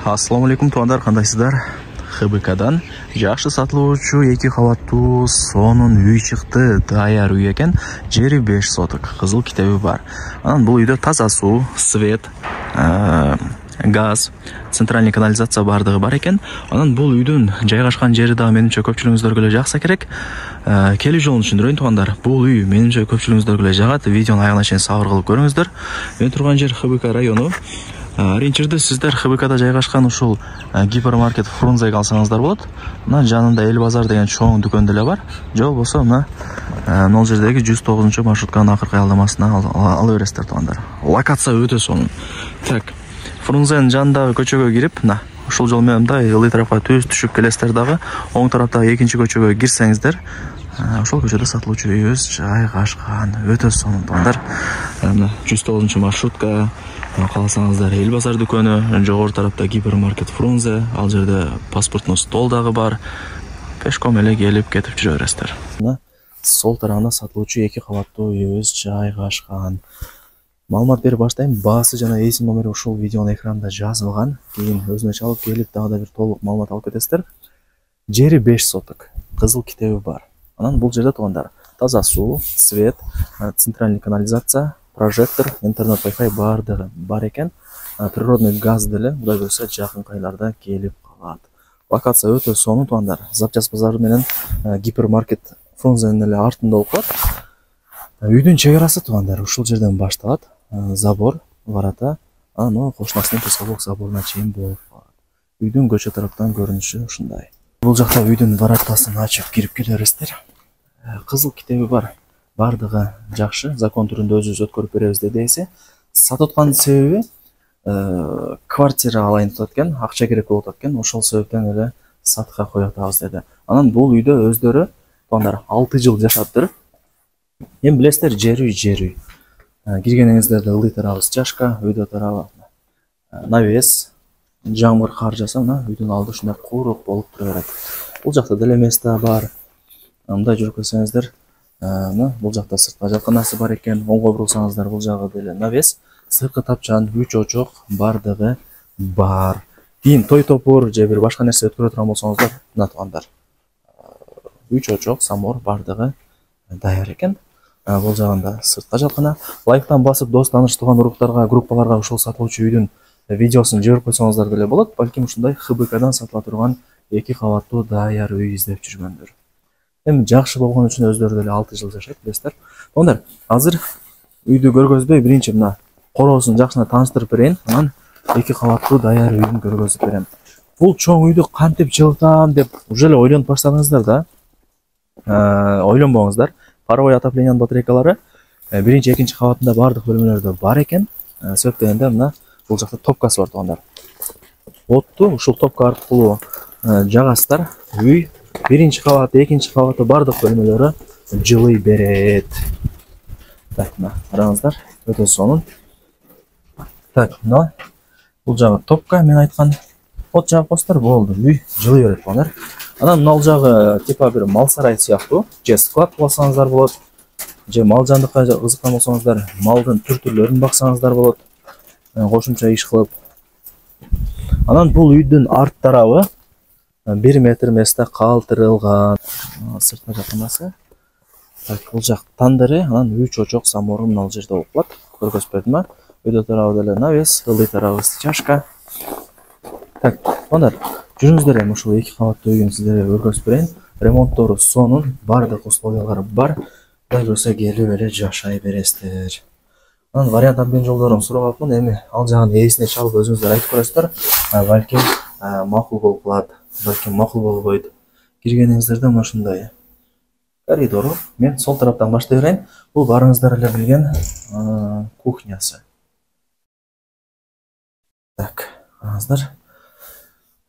Assalomu alaykum tuanдар, qandaysizlar? ХБКдан жакшы сатылуучу 2 кабаттуу сонун үй чыкты. Даяр үй экен. Жери 5 соток. Кызыл китеби бар. Анан бул үйдө таза суу, свет, газ, центральный канализация бардыгы бар экен. Анан бул үйдүн жайгашкан жери дагы менимче көпчүлүгүңүздөргө эле жакса керек. Келүү жолун түшүндүрөйүн тугандар. Бул үй менимче көпчүлүгүңүздөргө эле жагат. Видеону аягына чейин сабыр кылып көрүңүздөр. Мен турган жер ХБК району. Ринчерде сиздер ХБКда жайгашкан ушул гипермаркет Фрунзеге алсаңыздар болот. Мына жанында Эл базар деген чоң дүкөн деле бар. Же болбосо мына могул жердеги 109 маршрутканын акыркы аялдамасына ала бересиздер тугандар. Локация өтө сонун. Так, Фрунзенин жанындагы көчөгө кирип, мына ушул жол менен мындай ылдый тарапка түшүп келесиздер дагы. Оң тараптагы экинчи көчөгө кирсеңиздер, ошол көчөдө сатылуучу үйүбүз жайгашкан. Өтө сонун тугандар. Мына 109 маршрутка калсаңыздар Эл базар дүкөнү, жогору тарапта гипермаркет Фрунзе, ал жерде паспортный стол дагы бар. Пешком эле келип кетип жүрө бересиздер. Мына сол тарабында сатылуучу 2 кабаттуу үйүбүз жайгашкан. Маалымат берип баштайм. Баасы жана эсим номери ушул видеонун экранында жазылган. Кийин өзүнө чалып келип дагы да бир толук маалымат алып кетесиздер. Жери 5 соток. Кызыл китеби бар. Анан бул жерде тугандар таза суу, свет, центральный канализация, прожектор, интернет, Wi-Fi бардыгы бар экен. Природный газ деле кудай көрсө жакын айларда келип калат. Локация өтө сонун тугандар. Запчасть базары менен гипермаркет Фрунзенин эле артында болуп калат. Үйдүн чек арасы тугандар ушул жерден башталат. Забор, ворота, анан кошунасынын пескалок заборуна чейин болуп калат. Үйдүн көчө тараптан көрүнүшү ушундай. Бул жакта үйдүн воротасын ачып кирип келе бересиздер. Кызыл китеби бар. Бардыгы жакшы, закон түрүндө өзүбүз өткөрүп беребиз десе, сатып аткан себеби квартира алайын деп аткен, акча керек болуп аткен, ошол себептен эле сатка коёбуз деди. Анан бул үйдө өздөрү тугандар 6 жыл жашаптыр. Эми билесиздер, жер үй. Киргениңиздерде ылдый тарабы чашка, өйдө тарабы навес, жамгыр кар жаса, мына үйдүн алды ушундай куурук болуп тура берет. Бул жакта деле места бар. Мындай жүрүп келсеңиздер, бул жакта сыртка жатканасы бар экен. Оңго бурулсаңыздар бул жагы деле навес, сырткы тапчан, 3 очок бардыгы бар. Кийин той топур же бир башка нерсе өткөрө турган болсоңуздар, мына тугандар 3 очок, самор бардыгы даяр экен. Бул жагында сыртка жаткана. Лайктан басып дос тааныш туган уруктарга, группаларга ушул сатылуучу үйдүн видеосун жиберип койсоңуздар деле болот. Балким ушундай ХБКдан сатыла турган 2 кабаттуу даяр үй издеп жүргөндөр. Эми жакшы болгон үчүн өздөрү деле 6 жыл жашайт, билесиздер. Ондар азыр үйдү көргөзбөй, биринчи мына короосун жакшына тааныштырып берейин, анан 2 кабаттуу даяр үйдүн көргөзүп берем. Бул чоң үйдү кантип жылытам деп уже эле ойлонуп баштадыңыздар да. Ойлонбоңуздар. Паровой отоплениянын батарейкалары биринчи, экинчи кабатында бардык бөлмөлөрдө бар экен. Себеп дегенде мына бул жакта топкасы бар тугандар. Отту ушул топка аркылуу жагасыздар. Үй биринчи кабаты, экинчи кабаты бардык бөлмөлөрү жылый берет. Так, мына караңыздар, өтө сонун. Так, мына бул жагы топка, мен айткан от жагып коесуздар, болду. Үй жылый берет тугандар. Анан мына жагы типа бир мал сарай сыяктуу, же склад кылсаңыздар болот, же мал жандыкка кызыккан болсоңуздар, малдын түр-түрлөрүн баксаңыздар болот. Кошумча иш кылып. Анан бул үйдүн арт тарабы 1 метр месте калтырылган. Сыртка жакынасы. Так, бул жак тандыры, анан 3 очок самору мына жерде болуп калат. Көргөзүп бердим а? Өйдө тарабы деле навес, ылдый тарабы чашка. Так, ондар жүрүңүздөр, эми ушул 2 кабаттуу үйдүн сиздерге көргөзүп берейин. Ремонттору сонун, бардык условиялары бар. Кудай көрсө келип эле жашай бересиздер. Анан вариант обмен жолдорун сурап алыпмын. Эми ал жагын эсине чалып өзүңүздөр айтып көрөсүздөр. Балким макул болуп калат, балким макул болбойт. Киргениңиздерде мына ушундай коридору. Мен сол тараптан баштай берейин. Бул барыңыздар эле билген кухнясы. Так, караңыздар.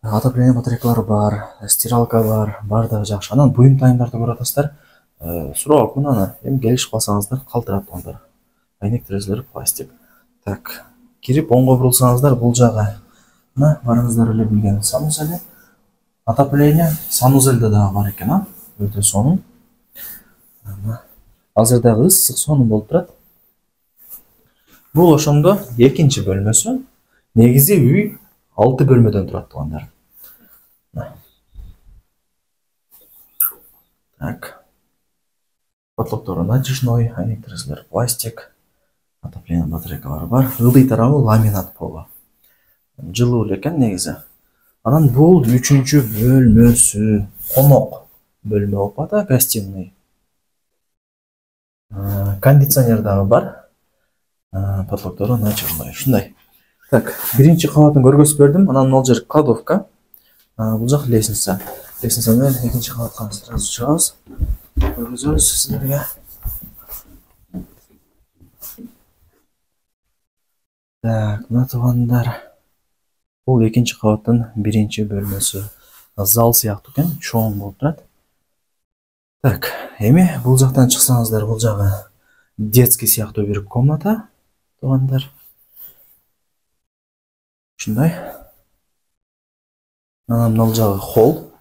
Отопление батарейкалары бар, стиралка бар, бардыгы жакшы. Анан буюм тайымдарды көрүп атасыздар. Сурап алыпмын аны. Эми келиш кылсаңыздар калтырат тугандар. Айнек терезелери пластик. Так, кирип оңго бурулсаңыздар бул жагы. Мына барыңыздар эле билген санузел. Отопление санузелде дагы бар экен, а? Өтө сонун. Азырдагы ысык сонун болуп турат. Бул ошондо экинчи бөлмөсү. Негизи үй 6 бөлмөдөн турат туугандар. Так. Потолоктору натяжной, электрозлер пластик, отопление батарейкалары бар. Ылдый тарабы ламинат полу. Жылуу экен негизи. Анан бул 3-чү бөлмөсү, конок бөлмө болуп ата, гостиный. Кондиционер дагы бар. Потолоктору натяжной. Ушундай. Так, биринчи кабатын көргөзүп бердим. Анан ал жер кладовка. Бул жак лестница. Лестница менен экинчи кабатка сразу чыгабыз. Көргөзөбүз сиздерге. Так, мына туугандар. Бул экинчи кабаттын биринчи бөлмөсү. Зал сыяктуу экен, чоң болуп турат. Так, эми бул жактан чыксаңыздар, бул жагы детский сыяктуу бир комната, туугандар. Ушундай. Анан бул жагы холл.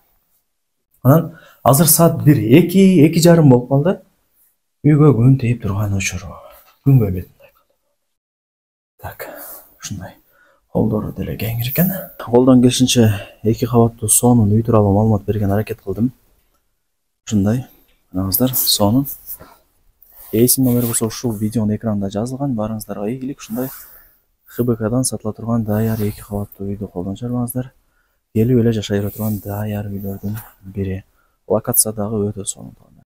Анан азыр саат 1:2-2:30 болуп калды. Үйгө күн тийип турган учуру. Күнгө бетинде. Так, ушундай. Холдору деле кеңир экен. Колдон келишинче 2 кабаттуу сонун үй тууралуу маалымат берген аракет кылдым. Ушундай. Караңыздар, сонун. Эсимдер болсо ушул видеонун экранында жазылган. Барыңыздарга ийгилик. Ушундай ХБКдан сатыла турган даяр 2 кабаттуу үйдү колдон чыгарбаңыздар. Келип эле жашай бере турган даяр үйлөрдүн бири. Локация дагы өтө сонун.